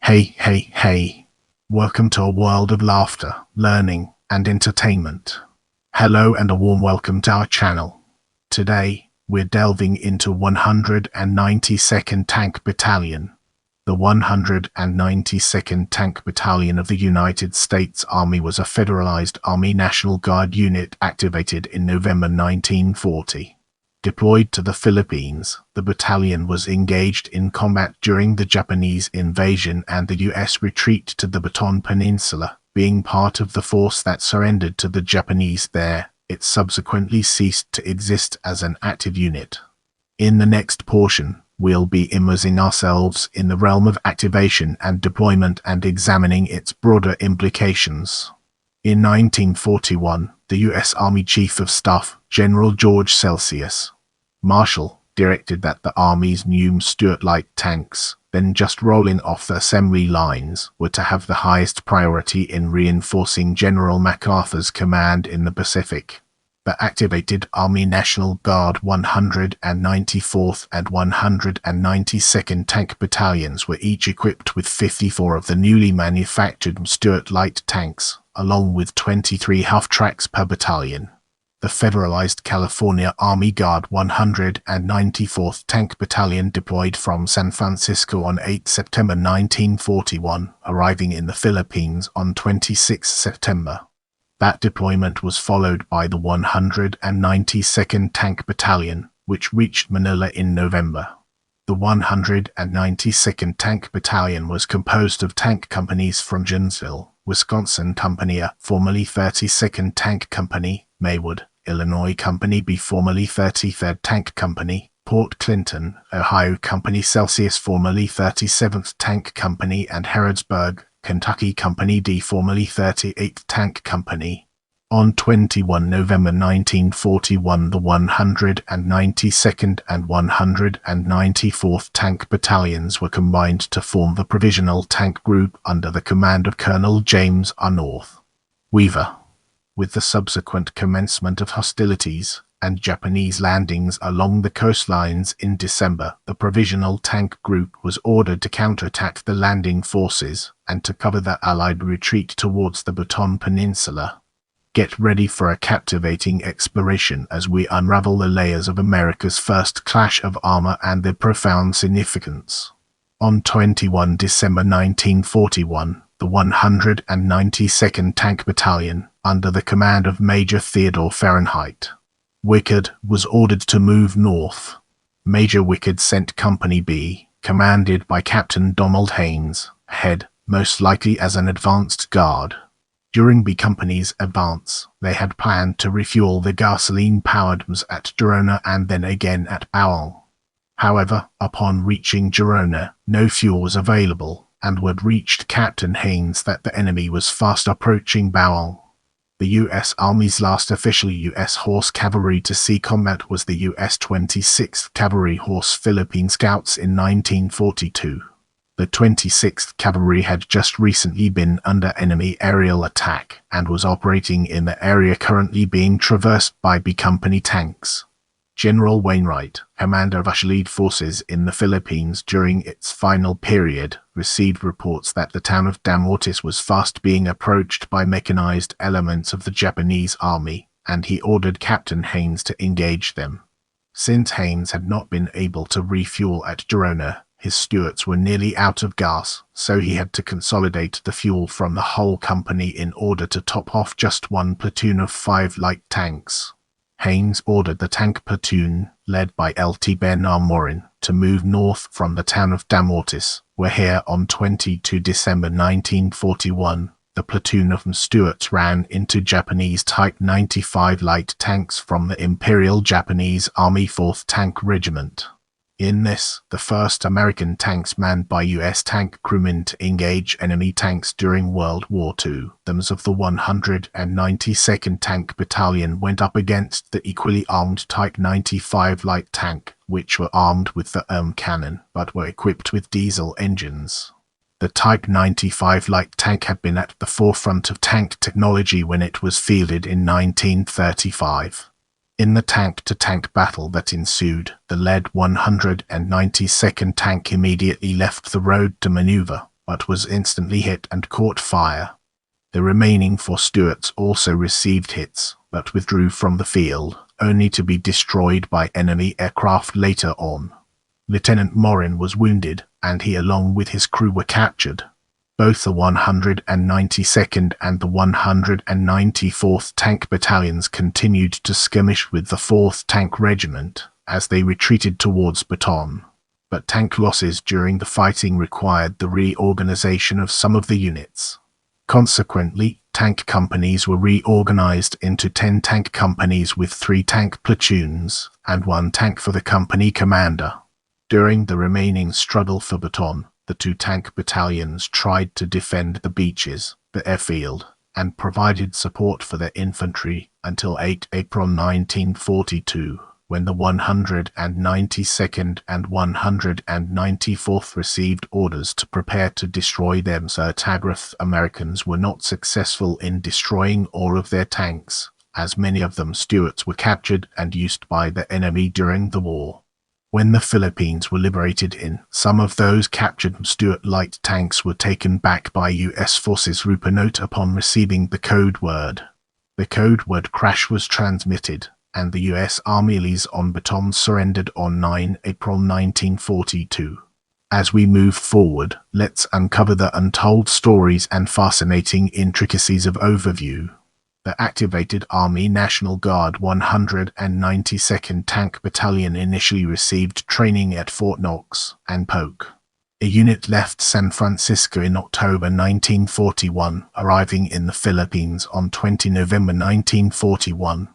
Hey. Welcome to a world of laughter, learning, and entertainment. Hello and a warm welcome to our channel. Today, we're delving into 192nd Tank Battalion. The 192nd Tank Battalion of the United States Army was a federalized Army National Guard unit activated in November 1940. Deployed to the Philippines, the battalion was engaged in combat during the Japanese invasion and the U.S. retreat to the Bataan Peninsula. Being part of the force that surrendered to the Japanese there, it subsequently ceased to exist as an active unit. In the next portion, we'll be immersing ourselves in the realm of activation and deployment and examining its broader implications. In 1941, the U.S. Army Chief of Staff, General George Celsius Marshall, directed that the Army's new Stuart Light tanks, then just rolling off the assembly lines, were to have the highest priority in reinforcing General MacArthur's command in the Pacific. The activated Army National Guard 194th and 192nd Tank Battalions were each equipped with 54 of the newly manufactured Stuart Light tanks, along with 23 half-tracks per battalion. The federalized California Army Guard 194th Tank Battalion deployed from San Francisco on 8 September 1941, arriving in the Philippines on 26 September. That deployment was followed by the 192nd Tank Battalion, which reached Manila in November. The 192nd Tank Battalion was composed of tank companies from Janesville, Wisconsin Company A, formerly 32nd Tank Company, Maywood, Illinois Company B, formerly 33rd Tank Company, Port Clinton, Ohio Company Celsius, formerly 37th Tank Company, and Harrodsburg, Kentucky Company D, formerly 38th Tank Company. On 21 November 1941, the 192nd and 194th Tank Battalions were combined to form the Provisional Tank Group under the command of Colonel James R. North Weaver. With the subsequent commencement of hostilities and Japanese landings along the coastlines in December, the Provisional Tank Group was ordered to counterattack the landing forces and to cover the Allied retreat towards the Bataan Peninsula. Get ready for a captivating exploration as we unravel the layers of America's first clash of armor and their profound significance. On 21 December 1941, the 192nd Tank Battalion, under the command of Major Theodore Fahrenheit Wicked, was ordered to move north. Major Wicked sent Company B, commanded by Captain Donald Haynes, ahead, most likely as an advanced guard. During B Company's advance, they had planned to refuel the gasoline-powered Ms at Gerona and then again at Bawang. However, upon reaching Gerona, no fuel was available, and word reached Captain Haynes that the enemy was fast approaching Bawang. The U.S. Army's last official U.S. Horse Cavalry to see combat was the U.S. 26th Cavalry Horse Philippine Scouts in 1942. The 26th Cavalry had just recently been under enemy aerial attack and was operating in the area currently being traversed by B Company tanks. General Wainwright, commander of Allied forces in the Philippines during its final period, received reports that the town of Damotis was fast being approached by mechanized elements of the Japanese army, and he ordered Captain Haynes to engage them. Since Haynes had not been able to refuel at Gerona, his Stuarts were nearly out of gas, so he had to consolidate the fuel from the whole company in order to top off just one platoon of 5 light tanks. Haynes ordered the tank platoon, led by Lt. Bernard Morin, to move north from the town of Damotis, where here on 22 December 1941, the platoon of Stuarts ran into Japanese Type 95 light tanks from the Imperial Japanese Army 4th Tank Regiment. In this, the first American tanks manned by U.S. tank crewmen to engage enemy tanks during World War II. Those of the 192nd Tank Battalion went up against the equally armed Type 95 light tank, which were armed with the cannon, but were equipped with diesel engines. The Type 95 light tank had been at the forefront of tank technology when it was fielded in 1935. In the tank-to-tank battle that ensued, the lead 192nd Tank immediately left the road to maneuver, but was instantly hit and caught fire. The remaining 4 Stuarts also received hits, but withdrew from the field, only to be destroyed by enemy aircraft later on. Lieutenant Morin was wounded, and he along with his crew were captured. Both the 192nd and the 194th Tank Battalions continued to skirmish with the 4th Tank Regiment as they retreated towards Bataan, but tank losses during the fighting required the reorganization of some of the units. Consequently, tank companies were reorganized into 10 tank companies with 3 tank platoons and 1 tank for the company commander. During the remaining struggle for Bataan, the 2 tank battalions tried to defend the beaches, the airfield, and provided support for their infantry until 8 April 1942, when the 192nd and 194th received orders to prepare to destroy them. Tagrath Americans were not successful in destroying all of their tanks, as many of them Stuarts were captured and used by the enemy during the war. When the Philippines were liberated some of those captured Stuart light tanks were taken back by U.S. forces. Note upon receiving the code word. The code word crash was transmitted, and the U.S. Army on Bataan surrendered on 9 April 1942. As we move forward, let's uncover the untold stories and fascinating intricacies of overview. The activated Army National Guard 192nd Tank Battalion initially received training at Fort Knox and Polk. A unit left San Francisco in October 1941, arriving in the Philippines on 20 November 1941.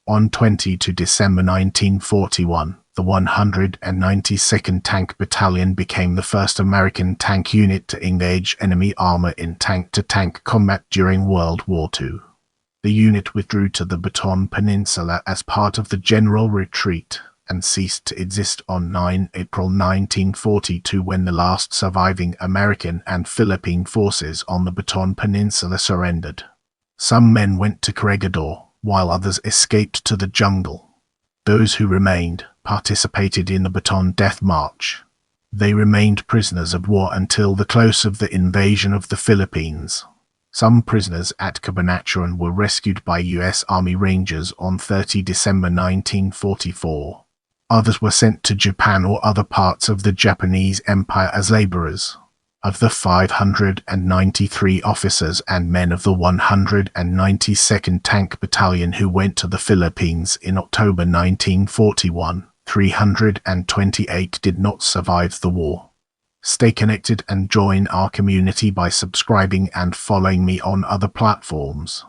On 22 December 1941, the 192nd Tank Battalion became the first American tank unit to engage enemy armor in tank-to-tank combat during World War II. The unit withdrew to the Bataan Peninsula as part of the general retreat and ceased to exist on 9 April 1942 when the last surviving American and Philippine forces on the Bataan Peninsula surrendered. Some men went to Corregidor, while others escaped to the jungle. Those who remained participated in the Bataan Death March. They remained prisoners of war until the close of the invasion of the Philippines. Some prisoners at Cabanatuan were rescued by U.S. Army Rangers on 30 December 1944. Others were sent to Japan or other parts of the Japanese Empire as laborers. Of the 593 officers and men of the 192nd Tank Battalion who went to the Philippines in October 1941, 328 did not survive the war. Stay connected and join our community by subscribing and following me on other platforms.